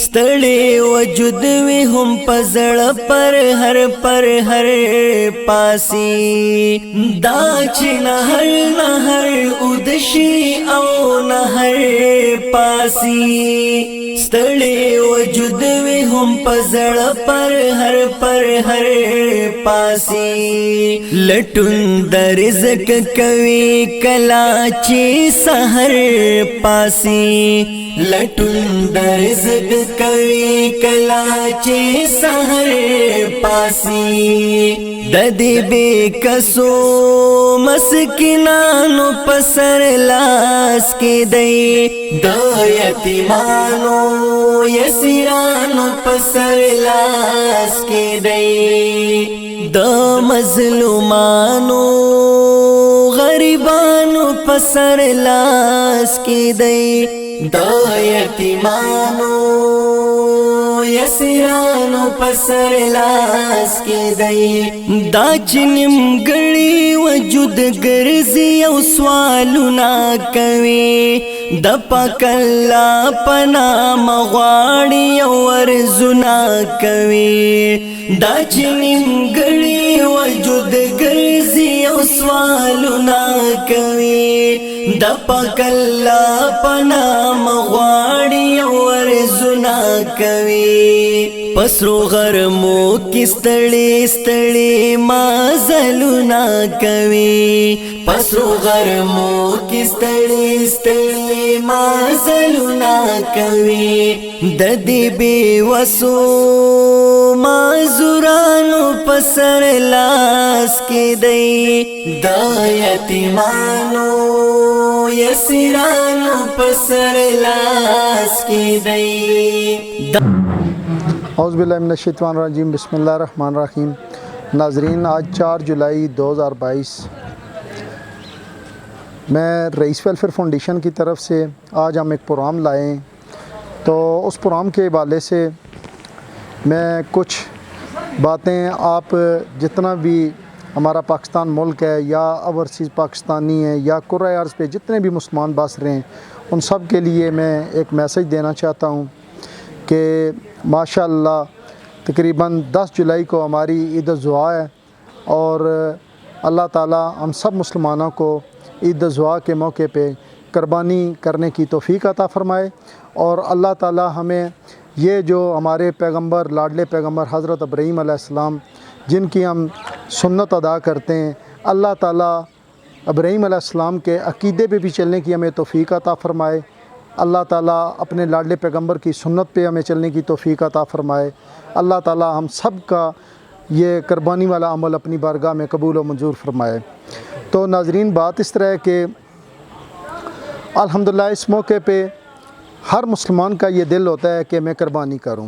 ستڑے وجود وی ہم پزڑ پر ہر پاسی، داچ نہر ادشی او نہر پاسی، ستڑے وجود وی ہم پزڑ پر ہر پاسی، لٹن در رزق کوي کلاچی سحر پاسی، لٹن در رزق کوي کلاچی سحر پاسی، ددی بے کسو مسکینانو پسر لاس کی دئی، د یتیمانو یسیرانو پسر لاس کی دئی، د مظلومانو غریبانو پسر لاس کی دئی، د یتیمانو یسیرانو پسر لاس کی دئی، دا چنم گڑی وجود گرزی او سوالونا کوي، د پاک الله پنا مغواړي او ورزونا کوي، دا چنم گڑی وجود گرزی او سوالونا کوي، د پاک الله پنا مغواړي او ورزونا کوي، پسرو غرمو کی ستړي مازلونا کوي، پسرو غرمو کی ستړي مازلونا کوي، د دې بے وسو معذورانو پسر لاس کی دئی، د یتیمانو یسیرانو پسر لاس کی دئی۔ اعوذ باللہ من الشیطان الرجیم، بسم اللہ الرحمن الرحیم۔ ناظرین، آج 4 جولائی 2022 میں رئیس ویلفیئر فاؤنڈیشن کی طرف سے آج ہم ایک پروگرام لائے ہیں، تو اس پروگرام کے حوالے سے میں کچھ باتیں آپ جتنا بھی ہمارا پاکستان ملک ہے یا اوورسیز پاکستانی ہیں یا کرۂ ارض پہ جتنے بھی مسلمان بس رہے ہیں، ان سب کے لیے میں ایک میسیج دینا چاہتا ہوں کہ ماشاءاللہ تقریباً 10 جولائی کو ہماری عید الضحیٰ ہے، اور اللہ تعالی ہم سب مسلمانوں کو عید الضحیٰ کے موقع پہ قربانی کرنے کی توفیق عطا فرمائے، اور اللہ تعالی ہمیں یہ جو ہمارے پیغمبر، لاڈلے پیغمبر حضرت ابراہیم علیہ السلام جن کی ہم سنت ادا کرتے ہیں، اللہ تعالی ابراہیم علیہ السلام کے عقیدے پہ بھی چلنے کی ہمیں توفیق عطا فرمائے، اللہ تعالیٰ اپنے لاڈلے پیغمبر کی سنت پہ ہمیں چلنے کی توفیق عطا فرمائے، اللہ تعالیٰ ہم سب کا یہ قربانی والا عمل اپنی بارگاہ میں قبول و منظور فرمائے۔ تو ناظرین، بات اس طرح ہے کہ الحمدللہ اس موقع پہ ہر مسلمان کا یہ دل ہوتا ہے کہ میں قربانی کروں،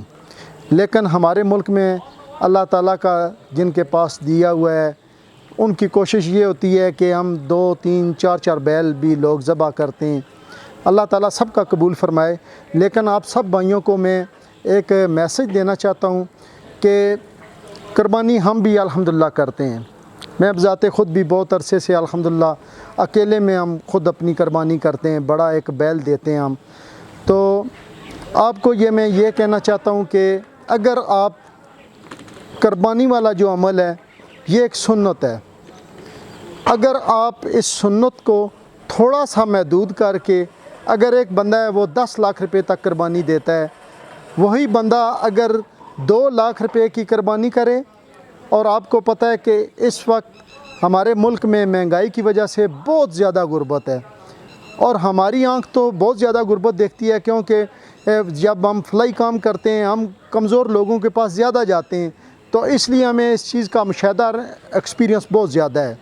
لیکن ہمارے ملک میں اللہ تعالیٰ کا جن کے پاس دیا ہوا ہے ان کی کوشش یہ ہوتی ہے کہ ہم 2 3 4 4 بیل بھی لوگ ذبح کرتے ہیں۔ اللہ تعالیٰ سب کا قبول فرمائے، لیکن آپ سب بھائیوں کو میں ایک میسج دینا چاہتا ہوں کہ قربانی ہم بھی الحمدللہ کرتے ہیں۔ میں بذات خود بھی بہت عرصے سے الحمدللہ اکیلے میں ہم خود اپنی قربانی کرتے ہیں، بڑا ایک بیل دیتے ہیں ہم۔ تو آپ کو میں یہ کہنا چاہتا ہوں کہ اگر آپ قربانی والا جو عمل ہے یہ ایک سنت ہے، اگر آپ اس سنت کو تھوڑا سا محدود کر کے، اگر ایک بندہ ہے وہ 10 لاکھ روپے تک قربانی دیتا ہے، وہی بندہ اگر 2 لاکھ روپے کی قربانی کرے، اور آپ کو پتہ ہے کہ اس وقت ہمارے ملک میں مہنگائی کی وجہ سے بہت زیادہ غربت ہے، اور ہماری آنکھ تو بہت زیادہ غربت دیکھتی ہے، کیونکہ جب ہم فلائی کام کرتے ہیں ہم کمزور لوگوں کے پاس زیادہ جاتے ہیں، تو اس لیے ہمیں اس چیز کا مشاہدہ ایکسپیرینس بہت زیادہ ہے۔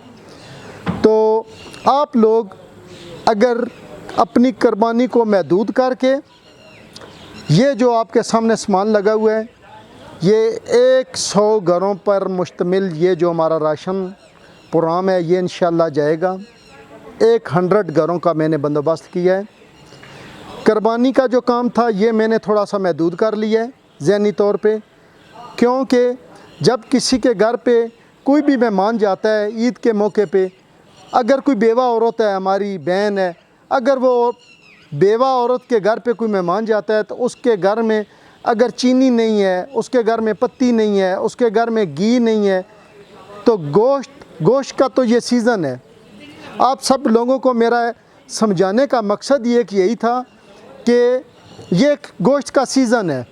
تو آپ لوگ اگر اپنی قربانی کو محدود کر کے، یہ جو آپ کے سامنے سامان لگا ہوا ہے یہ 100 گھروں پر مشتمل یہ جو ہمارا راشن پروگرام ہے یہ انشاءاللہ جائے گا۔ 100 گھروں کا میں نے بندوبست کیا ہے۔ قربانی کا جو کام تھا یہ میں نے تھوڑا سا محدود کر لیا ہے ذہنی طور پہ، کیونکہ جب کسی کے گھر پہ کوئی بھی مہمان جاتا ہے عید کے موقع پہ، اگر کوئی بیوہ عورت ہے، ہماری بہن ہے، اگر وہ بیوہ عورت کے گھر پہ کوئی مہمان جاتا ہے تو اس کے گھر میں اگر چینی نہیں ہے، اس کے گھر میں پتی نہیں ہے، اس کے گھر میں گھی نہیں ہے، تو گوشت کا تو یہ سیزن ہے۔ آپ سب لوگوں کو میرا سمجھانے کا مقصد یہ کہ یہی تھا کہ یہ ایک گوشت کا سیزن ہے۔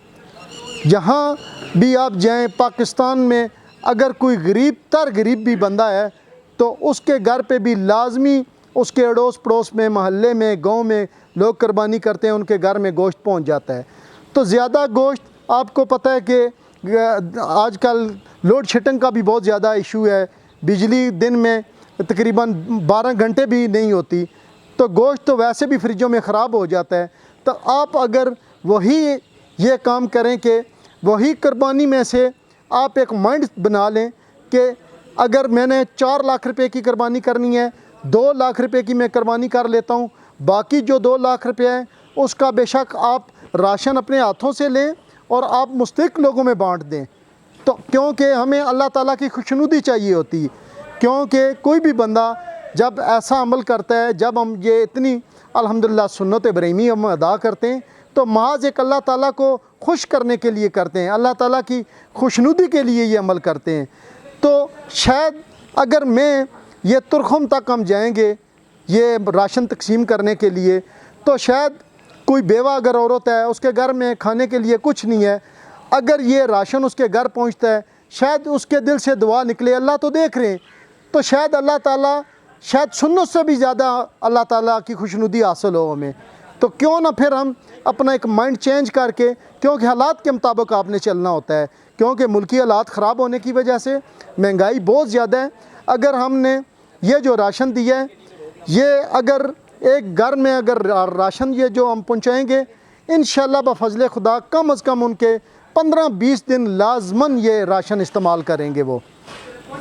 جہاں بھی آپ جائیں پاکستان میں، اگر کوئی غریب بھی بندہ ہے تو اس کے گھر پہ بھی لازمی اس کے اڑوس پڑوس میں، محلے میں، گاؤں میں لوگ قربانی کرتے ہیں، ان کے گھر میں گوشت پہنچ جاتا ہے۔ تو زیادہ گوشت آپ کو پتہ ہے کہ آج کل لوڈ شیڈنگ کا بھی بہت زیادہ ایشو ہے، بجلی دن میں تقریباً 12 گھنٹے بھی نہیں ہوتی، تو گوشت تو ویسے بھی فریجوں میں خراب ہو جاتا ہے۔ تو آپ اگر وہی یہ کام کریں کہ وہی قربانی میں سے آپ ایک مائنڈ بنا لیں کہ اگر میں نے 4 لاکھ روپے کی قربانی کرنی ہے، 2 لاکھ روپے کی میں قربانی کر لیتا ہوں، باقی جو 2 لاکھ روپے ہیں اس کا بے شک آپ راشن اپنے ہاتھوں سے لیں اور آپ مستحق لوگوں میں بانٹ دیں۔ تو کیونکہ ہمیں اللہ تعالیٰ کی خوشنودی چاہیے ہوتی ہے، کیونکہ کوئی بھی بندہ جب ایسا عمل کرتا ہے، جب ہم یہ اتنی الحمدللہ سنت ابراہیمی ہم ادا کرتے ہیں تو محض ایک اللہ تعالیٰ کو خوش کرنے کے لیے کرتے ہیں، اللہ تعالیٰ کی خوشنودی کے لیے یہ عمل کرتے ہیں۔ تو شاید اگر یہ ترخم تک ہم جائیں گے یہ راشن تقسیم کرنے کے لیے، تو شاید کوئی بیوہ اگر عورت ہے اس کے گھر میں کھانے کے لیے کچھ نہیں ہے، اگر یہ راشن اس کے گھر پہنچتا ہے شاید اس کے دل سے دعا نکلے، اللہ تو دیکھ رہے ہیں، تو شاید اللہ تعالیٰ شاید سنت سے بھی زیادہ اللہ تعالیٰ کی خوشنودی حاصل ہو ہمیں۔ تو کیوں نہ پھر ہم اپنا ایک مائنڈ چینج کر کے، کیونکہ حالات کے مطابق آپ نے چلنا ہوتا ہے، کیونکہ ملکی حالات خراب ہونے کی وجہ سے مہنگائی بہت زیادہ ہے۔ اگر ہم نے یہ جو راشن دیا ہے، یہ اگر ایک گھر میں اگر راشن یہ جو ہم پہنچائیں گے، انشاءاللہ بفضل خدا کم از کم ان کے 15-20 دن لازماً یہ راشن استعمال کریں گے وہ۔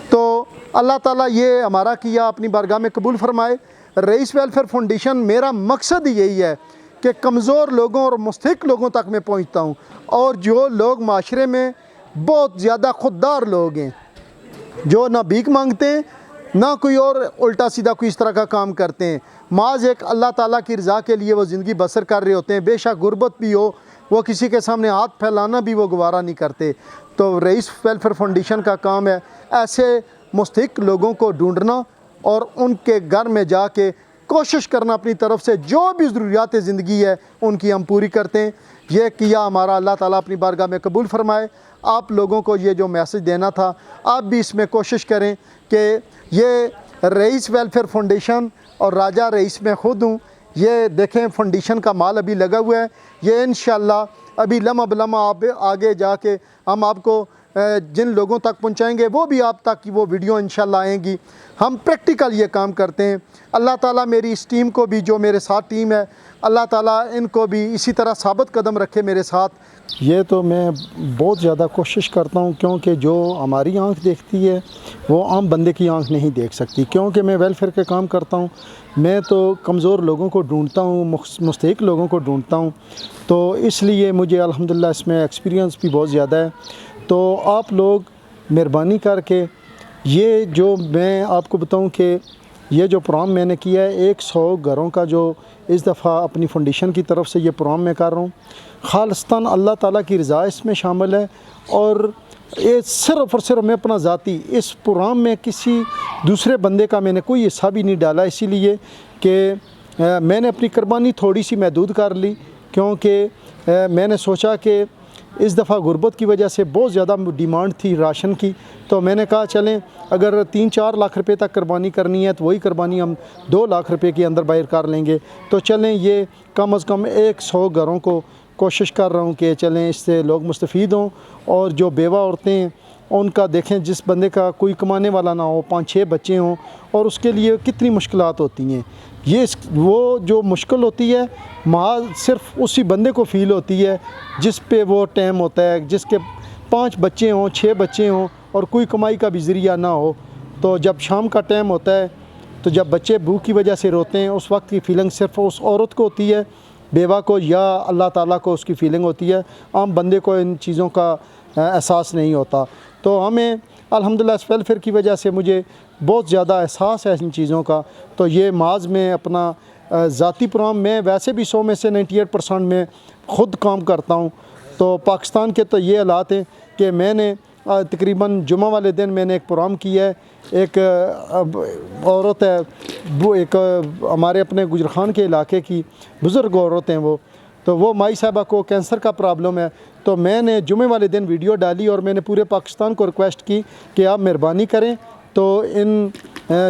تو اللہ تعالیٰ یہ ہمارا کیا اپنی بارگاہ میں قبول فرمائے۔ رئیس ویلفیئر فاؤنڈیشن میرا مقصد یہی ہے کہ کمزور لوگوں اور مستحق لوگوں تک میں پہنچتا ہوں، اور جو لوگ معاشرے میں بہت زیادہ خوددار لوگ ہیں، جو نہ بھیک مانگتے ہیں نہ کوئی اور الٹا سیدھا کوئی اس طرح کا کام کرتے ہیں، محض ایک اللہ تعالیٰ کی رضا کے لیے وہ زندگی بسر کر رہے ہوتے ہیں، بے شک غربت بھی ہو، وہ کسی کے سامنے ہاتھ پھیلانا بھی وہ گوارا نہیں کرتے۔ تو رئیس ویلفیئر فاؤنڈیشن کا کام ہے ایسے مستحق لوگوں کو ڈھونڈنا اور ان کے گھر میں جا کے کوشش کرنا اپنی طرف سے جو بھی ضروریات زندگی ہے ان کی ہم پوری کرتے ہیں۔ یہ کیا ہمارا اللہ تعالیٰ اپنی بارگاہ میں قبول فرمائے۔ آپ لوگوں کو یہ جو میسج دینا تھا، آپ بھی اس میں کوشش کریں کہ یہ رئیس ویلفیئر فاؤنڈیشن اور راجہ رئیس میں خود ہوں، یہ دیکھیں فاؤنڈیشن کا مال ابھی لگا ہوا ہے، یہ انشاءاللہ ابھی لمحہ بلمحہ آگے جا کے ہم آپ کو جن لوگوں تک پہنچائیں گے وہ بھی آپ تک وہ ویڈیو انشاءاللہ آئیں گی. ہم پریکٹیکل یہ کام کرتے ہیں. اللہ تعالیٰ میری اس ٹیم کو بھی, جو میرے ساتھ ٹیم ہے, اللہ تعالیٰ ان کو بھی اسی طرح ثابت قدم رکھے میرے ساتھ. یہ تو میں بہت زیادہ کوشش کرتا ہوں, کیونکہ جو ہماری آنکھ دیکھتی ہے وہ عام بندے کی آنکھ نہیں دیکھ سکتی. کیونکہ میں ویلفیئر کے کام کرتا ہوں, میں تو کمزور لوگوں کو ڈھونڈتا ہوں, مستحق لوگوں کو ڈھونڈتا ہوں, تو اس لیے مجھے الحمدللہ اس میں ایکسپیرینس بھی بہت زیادہ ہے. تو آپ لوگ مہربانی کر کے, یہ جو میں آپ کو بتاؤں کہ یہ جو پروگرام میں نے کیا ہے 100 گھروں کا جو اس دفعہ اپنی فاؤنڈیشن کی طرف سے یہ پروگرام میں کر رہا ہوں, خالصتاً اللہ تعالیٰ کی رضا اس میں شامل ہے. اور یہ صرف اور صرف میں اپنا ذاتی اس پروگرام میں کسی دوسرے بندے کا میں نے کوئی حصہ بھی نہیں ڈالا, اسی لیے کہ میں نے اپنی قربانی تھوڑی سی محدود کر لی, کیونکہ میں نے سوچا کہ اس دفعہ غربت کی وجہ سے بہت زیادہ ڈیمانڈ تھی راشن کی. تو میں نے کہا چلیں اگر 3-4 لاکھ روپے تک قربانی کرنی ہے تو وہی قربانی ہم 2 لاکھ روپے کے اندر باہر کر لیں گے. تو چلیں یہ کم از کم 100 گھروں کو کوشش کر رہا ہوں کہ چلیں اس سے لوگ مستفید ہوں. اور جو بیوہ عورتیں ہیں ان کا دیکھیں, جس بندے کا کوئی کمانے والا نہ ہو, 5-6 بچے ہوں, اور اس کے لیے کتنی مشکلات ہوتی ہیں. یہ وہ جو مشکل ہوتی ہے محض صرف اسی بندے کو فیل ہوتی ہے جس پہ وہ ٹائم ہوتا ہے, جس کے 5 بچے ہوں, 6 بچے ہوں اور کوئی کمائی کا بھی ذریعہ نہ ہو. تو جب شام کا ٹائم ہوتا ہے تو جب بچے بھوک کی وجہ سے روتے ہیں, اس وقت کی فیلنگ صرف اس عورت کو ہوتی ہے, بیوہ کو, یا اللہ تعالیٰ کو اس کی فیلنگ ہوتی ہے. عام بندے کو ان چیزوں کا احساس نہیں ہوتا. تو ہمیں الحمدللہ اس ویلفیئر کی وجہ سے مجھے بہت زیادہ احساس ہے ان چیزوں کا. تو یہ معاذ میں اپنا ذاتی پروگرام, میں ویسے بھی 100 میں سے 98% میں خود کام کرتا ہوں. تو پاکستان کے تو یہ حالات ہیں کہ میں نے تقریباً جمعہ والے دن میں نے ایک پروگرام کیا ہے. ایک عورت ہے, وہ ایک ہمارے اپنے گجرخان کے علاقے کی بزرگ عورت ہیں تو وہ مائی صاحبہ کو کینسر کا پرابلم ہے. تو میں نے جمعے والے دن ویڈیو ڈالی اور میں نے پورے پاکستان کو ریکویسٹ کی کہ آپ مہربانی کریں, تو ان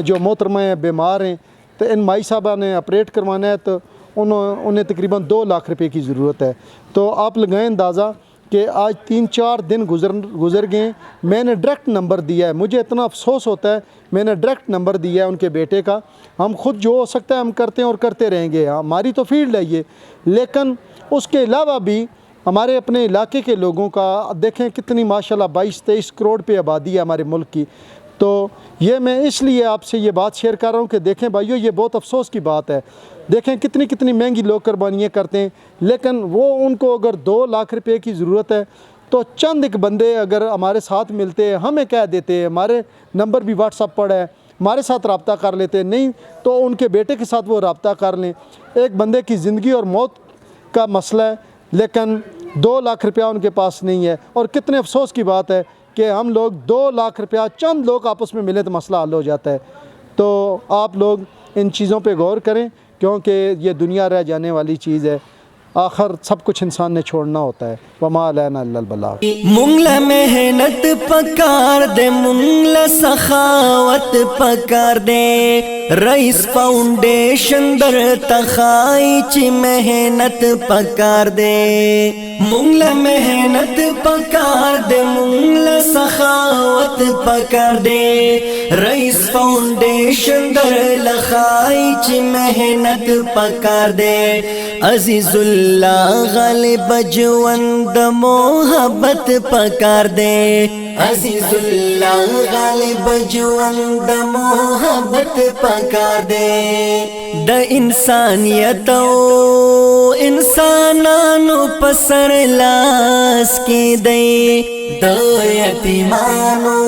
جو محترمہ ہیں بیمار ہیں, تو ان مائی صاحبہ نے آپریٹ کروانا ہے, تو انہیں تقریباً 2 لاکھ روپے کی ضرورت ہے. تو آپ لگائیں اندازہ کہ آج 3-4 دن گزر گئے. میں نے ڈائریکٹ نمبر دیا ہے, مجھے اتنا افسوس ہوتا ہے, میں نے ڈائریکٹ نمبر دیا ہے ان کے بیٹے کا. ہم خود جو ہو سکتا ہے ہم کرتے ہیں اور کرتے رہیں گے, ہماری تو فیلڈ ہے یہ. لیکن اس کے علاوہ بھی ہمارے اپنے علاقے کے لوگوں کا دیکھیں کتنی ماشاءاللہ 22-23 کروڑ پہ آبادی ہے ہمارے ملک کی. تو یہ میں اس لیے آپ سے یہ بات شیئر کر رہا ہوں کہ دیکھیں بھائیو, یہ بہت افسوس کی بات ہے. دیکھیں کتنی مہنگی لوگ قربانیاں کرتے ہیں, لیکن وہ ان کو اگر 2 لاکھ روپے کی ضرورت ہے تو چند ایک بندے اگر ہمارے ساتھ ملتے, ہمیں کہہ دیتے, ہمارے نمبر بھی واٹس ایپ پر ہے, ہمارے ساتھ رابطہ کر لیتے, نہیں تو ان کے بیٹے کے ساتھ وہ رابطہ کر لیں. ایک بندے کی زندگی اور موت کا مسئلہ ہے, لیکن 2 لاکھ روپیہ ان کے پاس نہیں ہے. اور کتنے افسوس کی بات ہے کہ ہم لوگ 2 لاکھ روپیہ چند لوگ آپس میں ملے تو مسئلہ حل ہو جاتا ہے. تو آپ لوگ ان چیزوں پہ غور کریں, کیونکہ یہ دنیا رہ جانے والی چیز ہے, آخر سب کچھ انسان نے چھوڑنا ہوتا ہے. وما علینا الا البلاغ. منگلا محنت پکار دے, منگلا سخاوت پکار دے, رئیس فاؤنڈیشن در تخائی چی محنت پکار دے. منگلا محنت پکار دے, منگلا سخاوت پکار دے, رئیس فاؤنڈیشن در لخائی چی محنت پکار دے. عزیز اللہ غالب جوند محبت پکار دے, عزیز اللہ غالب جوند محبت پکار دے. دا انسانیت او انسانانو پسر لاس کی دے, دا یتیمانو